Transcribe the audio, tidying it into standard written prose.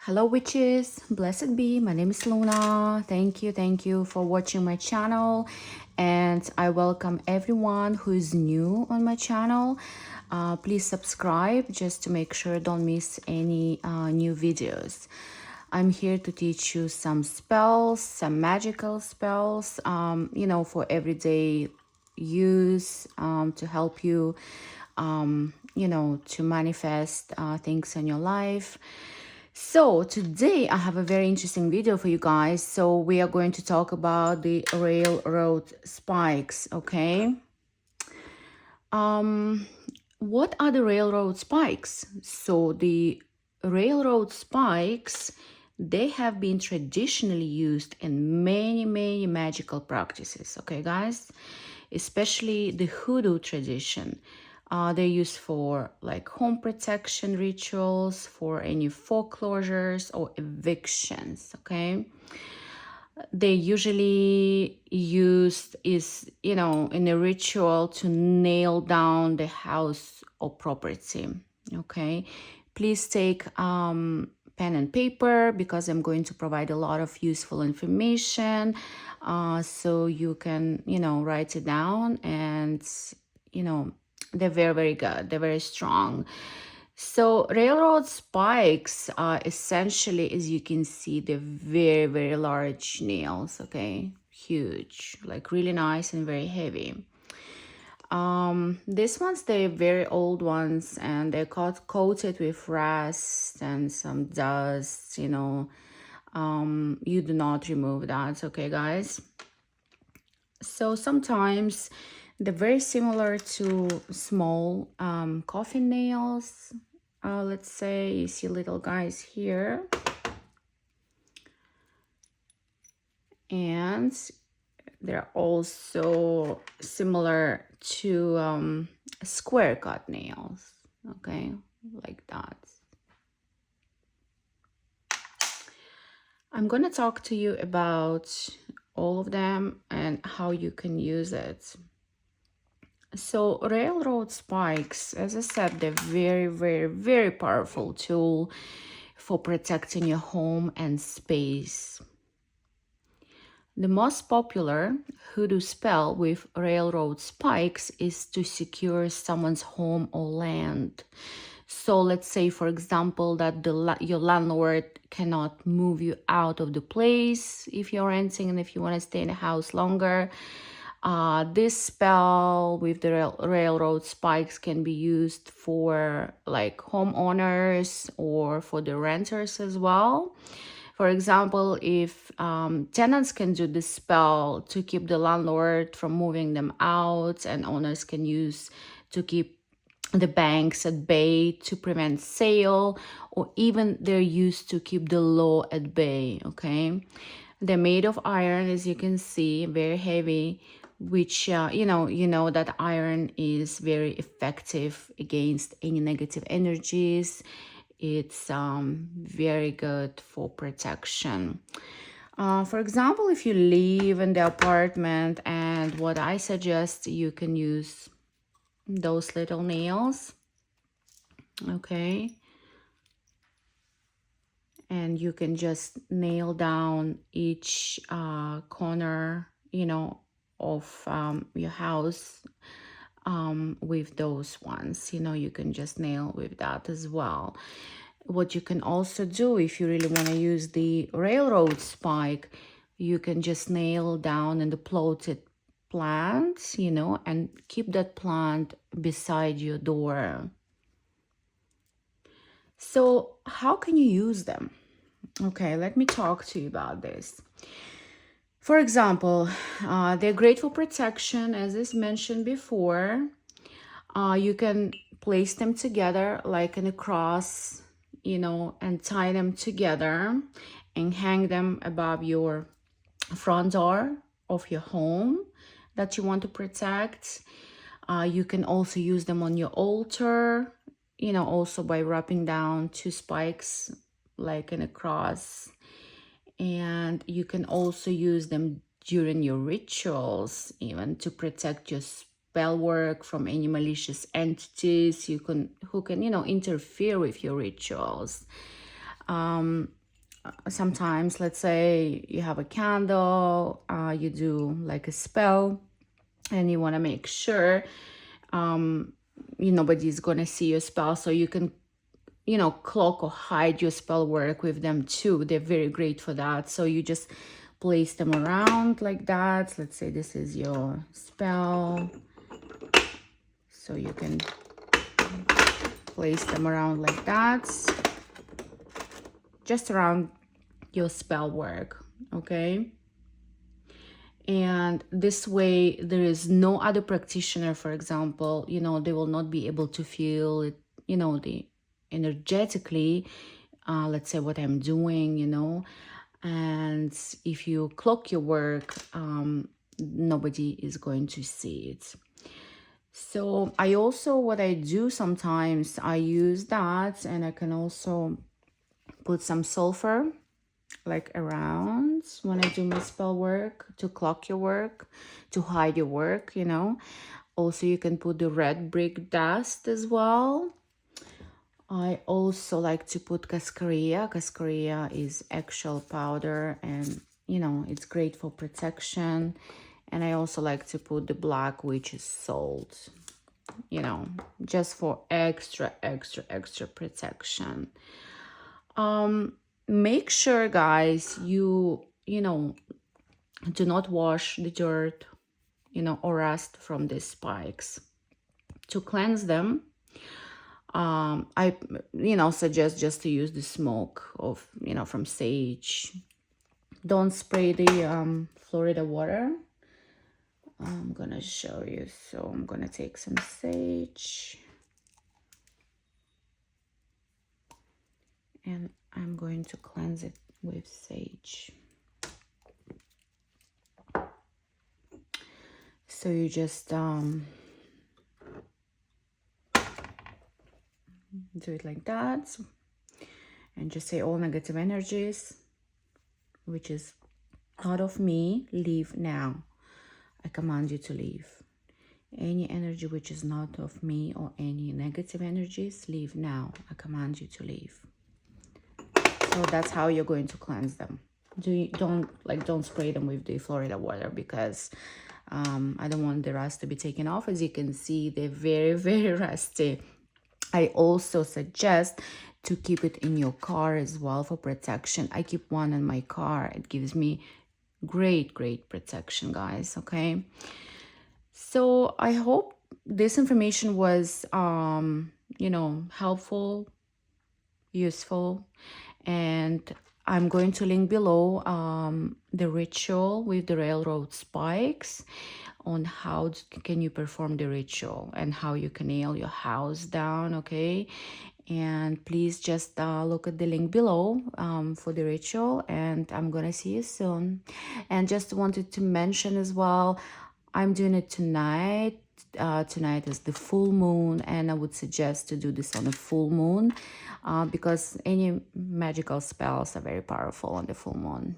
Hello witches, blessed be. My name is Luna. Thank you for watching my channel, and I welcome everyone who is new on my channel. Please subscribe just to make sure don't miss any new videos. I'm here to teach you some spells, some magical spells, for everyday use, to help you, to manifest things in your life. So today I have a very interesting video for you guys. So we are going to talk about the railroad spikes, okay? What are the railroad spikes? So the railroad spikes, they have been traditionally used in many magical practices, okay guys? Especially the Hoodoo tradition. They're used for like home protection rituals, for any foreclosures or evictions, okay? They usually used is, in a ritual to nail down the house or property, okay? Please take pen and paper because I'm going to provide a lot of useful information, so you can, write it down. And, they're very good. They're very strong. So railroad spikes are essentially, as you can see, they're very large nails, okay? Huge, like really nice and very heavy. These ones, they're very old ones, and they're coated with rust and some dust, you do not remove that, okay guys? So sometimes they're very similar to small coffin nails. Let's say you see little guys here, and they're also similar to square cut nails, okay, like that. I'm gonna talk to you about all of them and how you can use it. So railroad spikes, as I said, they're very powerful tool for protecting your home and space. The most popular hoodoo spell with railroad spikes is to secure someone's home or land. So let's say, for example, that your landlord cannot move you out of the place if you're renting and if you want to stay in the house longer. This spell with the railroad spikes can be used for like homeowners or for the renters as well. For example, if tenants can do this spell to keep the landlord from moving them out, and owners can use to keep the banks at bay to prevent sale, or even they're used to keep the law at bay, okay? They're made of iron, as you can see, very heavy, which you know that iron is very effective against any negative energies. It's very good for protection. For example, if you live in the apartment, and what I suggest, you can use those little nails, okay? And you can just nail down each corner, of your house with those ones. You can just nail with that as well. What you can also do, if you really want to use the railroad spike, you can just nail down in the plotted plant, and keep that plant beside your door. So how can you use them? Okay, let me talk to you about this. For example, they're great for protection, as is mentioned before. You can place them together like in a cross, and tie them together and hang them above your front door of your home that you want to protect. You can also use them on your altar, also by wrapping down 2 spikes like in a cross. And you can also use them during your rituals, even to protect your spell work from any malicious entities who can interfere with your rituals. Sometimes, let's say you have a candle, you do like a spell, and you want to make sure nobody's gonna see your spell, so you can cloak or hide your spell work with them too. They're very great for that. So you just place them around like that. Let's say this is your spell, so you can place them around like that, just around your spell work, okay? And this way there is no other practitioner, for example, they will not be able to feel it, the energetically, let's say what I'm doing, and if you cloak your work, nobody is going to see it. So I also, what I do sometimes, I use that, and I can also put some sulfur like around when I do my spell work, to cloak your work, to hide your work, Also, you can put the red brick dust as well. I also like to put cascarilla. Cascarilla is actual powder, and it's great for protection. And I also like to put the black witch's salt, just for extra protection. Make sure, guys, you do not wash the dirt, or rust from these spikes. To cleanse them, I suggest just to use the smoke of from sage. Don't spray the Florida water. I'm gonna show you. So I'm gonna take some sage, and I'm going to cleanse it with sage. So you just do it like that, and just say, all negative energies which is out of me, leave now. I command you to leave. Any energy which is not of me, or any negative energies, leave now. I command you to leave. So that's how you're going to cleanse them. Don't spray them with the Florida water, because I don't want the rust to be taken off. As you can see, they're very, very rusty. I also suggest to keep it in your car as well for protection. I keep one in my car. It gives me great protection, guys. Okay, so I hope this information was helpful, useful, and I'm going to link below the ritual with the railroad spikes, on how can you perform the ritual and how you can nail your house down, okay? And please just look at the link below for the ritual, and I'm gonna see you soon. And just wanted to mention as well, I'm doing it tonight. Tonight is the full moon, and I would suggest to do this on a full moon, because any magical spells are very powerful on the full moon.